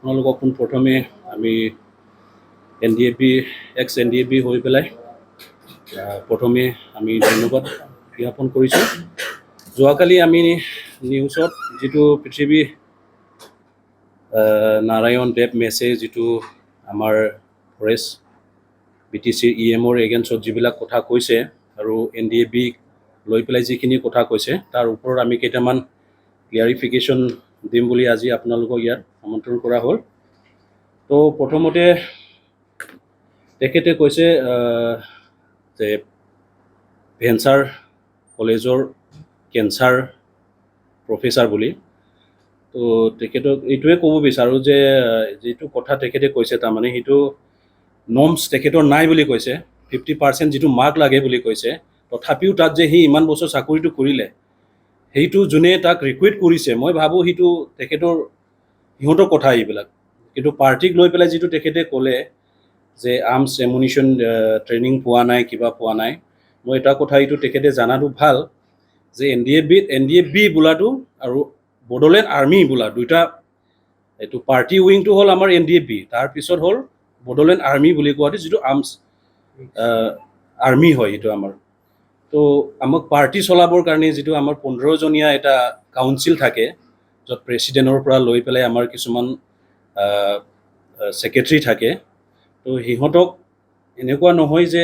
আপোনালোকক পোনপ্ৰথমে আমি NDFB এক্স NDFB হৈ পেলাই প্ৰথমে আমি ধন্যবাদ জ্ঞাপন কৰিছোঁ। যোৱাকালি আমি নিউজত যিটো পৃথিৱী নাৰায়ণ দেৱ মেছে যিটো আমাৰ ফৰেষ্ট BTC EMৰ এগেইনষ্টত যিবিলাক কথা কৈছে আৰু NDFB লৈ পেলাই যিখিনি কথা কৈছে তাৰ ওপৰত আমি কেইটামান ক্লিয়াৰিফিকেশ্যন দিম বুলি আজি আপোনালোকক ইয়াত আমন্ত্ৰণ কৰা হ'ল। তো প্ৰথমতে তেখেতে কৈছে যে ভেঞ্চাৰ কলেজৰ কেঞ্চাৰ প্ৰফেচাৰ বুলি। তো তেখেতক এইটোৱে ক'ব বিচাৰোঁ যে যিটো কথা তেখেতে কৈছে তাৰমানে সেইটো নৰ্মছ তেখেতৰ নাই বুলি কৈছে। 50% যিটো মাৰ্ক লাগে বুলি কৈছে, তথাপিও তাত যে সি ইমান বছৰ চাকৰিটো কৰিলে, সেইটো যোনে তাক ৰিকুৱেট কৰিছে মই ভাবোঁ সেইটো সিহঁতৰ কথা এইবিলাক। কিন্তু পাৰ্টিক লৈ পেলাই যিটো তেখেতে ক'লে যে আৰ্মছ এমুনিশ্যন ট্ৰেইনিং পোৱা নাই, কিবা পোৱা নাই, মই এটা কথা এইটো তেখেতে জনাটো ভাল যে NDFB বোলাটো আৰু বড়োলেণ্ড আৰ্মি বোলা দুটা, এইটো পাৰ্টি উইংটো হ'ল আমাৰ NDFB, তাৰপিছত হ'ল বড়োলেণ্ড আৰ্মি বুলি কোৱাটো যিটো আৰ্মছ আৰ্মি হয় এইটো আমাৰ। তো আমাক পাৰ্টি চলাবৰ কাৰণে যিটো আমাৰ 15জনীয়া এটা কাউন্সিল থাকে, য'ত প্ৰেছিডেণ্টৰ পৰা লৈ পেলাই আমাৰ কিছুমান ছেক্ৰেটাৰী থাকে। তো সিহঁতক এনেকুৱা নহয় যে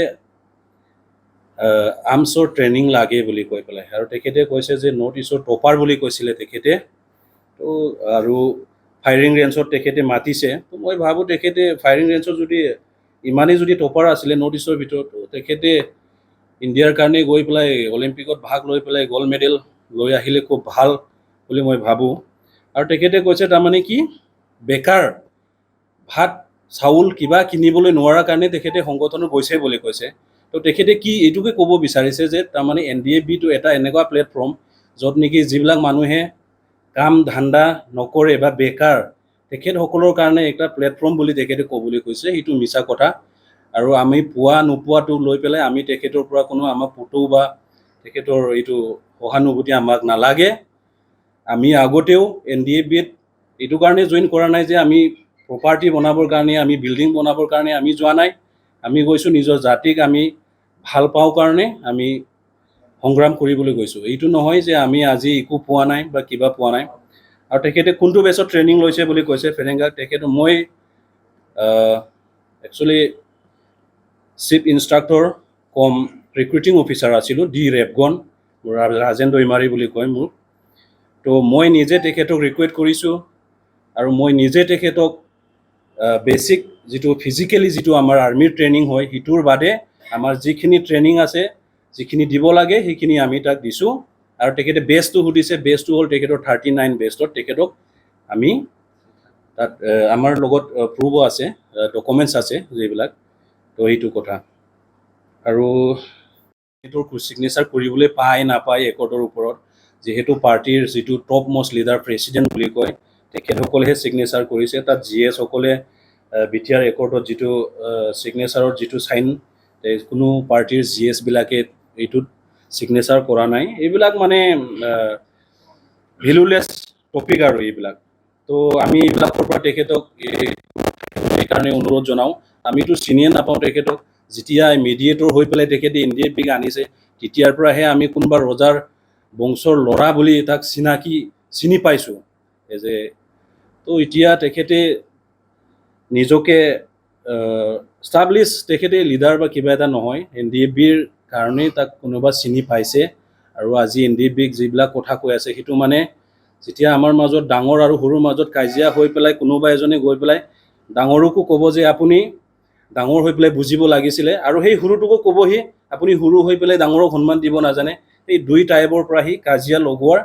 আৰ্মছৰ ট্ৰেইনিং লাগে বুলি কৈ পেলাই। আৰু তেখেতে কৈছে যে নৰ্থ ইষ্টৰ টপাৰ বুলি কৈছিলে তেখেতে। তো আৰু ফায়াৰিং ৰেঞ্জত তেখেতে মাতিছে। তো মই ভাবোঁ তেখেতে ফায়াৰিং ৰেঞ্জত যদি ইমানেই যদি টপাৰ আছিলে নৰ্থ ইষ্টৰ ভিতৰত, তেখেতে ইণ্ডিয়াৰ কাৰণে গৈ পেলাই অলিম্পিকত ভাগ লৈ পেলাই গ'ল্ড মেডেল লৈ আহিলে খুব ভাল বুলি মই ভাবোঁ। আৰু তেখেতে কৈছে তাৰমানে কি বেকাৰ ভাত চাউল কিবা কিনিবলৈ নোৱাৰাৰ কাৰণে তেখেতে সংগঠনত গৈছে বুলি কৈছে। তো তেখেতে কি এইটোকে ক'ব বিচাৰিছে যে তাৰমানে NDFBটো এটা এনেকুৱা প্লেটফৰ্ম য'ত নেকি যিবিলাক মানুহে কাম ধান্দা নকৰে বা বেকাৰ, তেখেতসকলৰ কাৰণে এটা প্লেটফৰ্ম বুলি তেখেতে ক'বলৈ কৈছে। সেইটো মিছা কথা। আৰু আমি পোৱা নোপোৱাটো লৈ পেলাই আমি তেখেতৰ পৰা কোনো আমাক ফটো বা তেখেতৰ এইটো সহানুভূতি আমাক নালাগে। আমি আগতেও NDFBত এইটো কাৰণে জইন কৰা নাই যে আমি প্ৰপাৰ্টি বনাবৰ কাৰণে, আমি বিল্ডিং বনাবৰ কাৰণে আমি যোৱা নাই। আমি গৈছোঁ নিজৰ জাতিক আমি ভাল পাওঁ কাৰণে আমি সংগ্ৰাম কৰিবলৈ গৈছোঁ। এইটো নহয় যে আমি আজি একো পোৱা নাই বা কিবা পোৱা নাই। আৰু তেখেতে কোনটো বেছত ট্ৰেইনিং লৈছে বুলি কৈছে ফেৰেংগাক, তেখেতে মই একচুৱেলি চিফ ইনষ্ট্ৰাক্টৰ কম ৰিক্ৰুটিং অফিচাৰ আছিলোঁ Radab, ৰাজেন্দ্ৰ ইমাৰী বুলি কয় মোক। তো মই নিজে তেখেতক ৰিকুৱেট কৰিছোঁ আৰু মই নিজে তেখেতক বেছিক যিটো ফিজিকেলি যিটো আমাৰ আৰ্মিৰ ট্ৰেইনিং হয় সেইটোৰ বাদে আমাৰ যিখিনি ট্ৰেইনিং আছে, যিখিনি দিব লাগে সেইখিনি আমি তাক দিছোঁ। আৰু তেখেতে বেষ্টটো সুধিছে, বেষ্টটো হ'ল তেখেতৰ 39 বেষ্টত তেখেতক আমি তাত আমাৰ লগত প্ৰুফো আছে, ডকুমেণ্টছ আছে যিবিলাক। তো এইটো কথা। আৰু তেখেতৰ ছিগনেচাৰ কৰিবলৈ পায় নাপায় একৰ্ডৰ ওপৰত, যিহেতু পাৰ্টিৰ যিটো টপ মষ্ট লিডাৰ প্ৰেছিডেণ্ট বুলি কয় তেখেতসকলেহে ছিগনেচাৰ কৰিছে। তাত GS সকলে BTR একৰ্ডত যিটো ছিগনেচাৰত যিটো চাইন, কোনো পাৰ্টিৰ GS বিলাকে এইটোত ছিগনেচাৰ কৰা নাই। এইবিলাক মানে ভেলুলেছ টপিক আৰু এইবিলাক। তো আমি এইবিলাকৰ পৰা তেখেতক সেইকাৰণে অনুৰোধ জনাওঁ। আমিতো চিনিয়ে নাপাওঁ তেখেতক। যেতিয়া মিডিয়েটৰ হৈ পেলাই তেখেতে NDFBক আনিছে তেতিয়াৰ পৰাহে আমি কোনোবা ৰজাৰ বংশৰ ল'ৰা বুলি তাক চিনি পাইছোঁ। তো এতিয়া তেখেতে নিজকে ষ্টাব্লিছ, তেখেতে লিডাৰ বা কিবা এটা নহয়, NDFBৰ কাৰণেই তাক কোনোবা চিনি পাইছে। আৰু আজি NDFBক যিবিলাক কথা কৈ আছে সেইটো মানে যেতিয়া আমাৰ মাজত ডাঙৰ আৰু সৰুৰ মাজত কাজিয়া হৈ পেলাই কোনোবা এজনে গৈ পেলাই ডাঙৰকো ক'ব যে আপুনি ডাঙৰ হৈ পেলাই বুজিব লাগিছিলে, আৰু সেই সৰুটোকো ক'বহি আপুনি সৰু হৈ পেলাই ডাঙৰক সন্মান দিব নাজানে। এই দুই টাইপৰ পৰা সি কাজিয়া লগোৱাৰ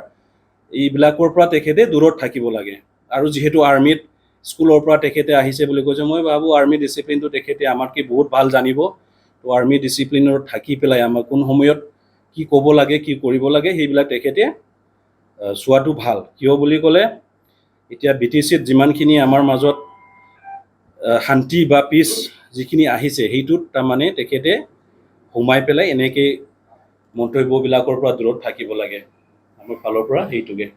এইবিলাকৰ পৰা তেখেতে দূৰত থাকিব লাগে। আৰু যিহেতু আৰ্মিত স্কুলৰ পৰা তেখেতে আহিছে বুলি কৈছে, মই ভাবোঁ আৰ্মি ডিচিপ্লিনটো তেখেতে আমাতকৈ বহুত ভাল জানিব। তো আৰ্মি ডিচিপ্লিনত থাকি পেলাই আমাৰ কোন সময়ত কি ক'ব লাগে, কি কৰিব লাগে সেইবিলাক তেখেতে চোৱাটো ভাল। কিয় বুলি ক'লে এতিয়া BTCত যিমানখিনি আমাৰ মাজত শান্তি বা পিছ যিখিনি আহিছে সেইটোত তাৰমানে তেখেতে সোমাই পেলাই এনেকৈ মন্তব্যবিলাকৰ পৰা দূৰত থাকিব লাগে। আমাৰ ফালৰ পৰা সেইটোকে।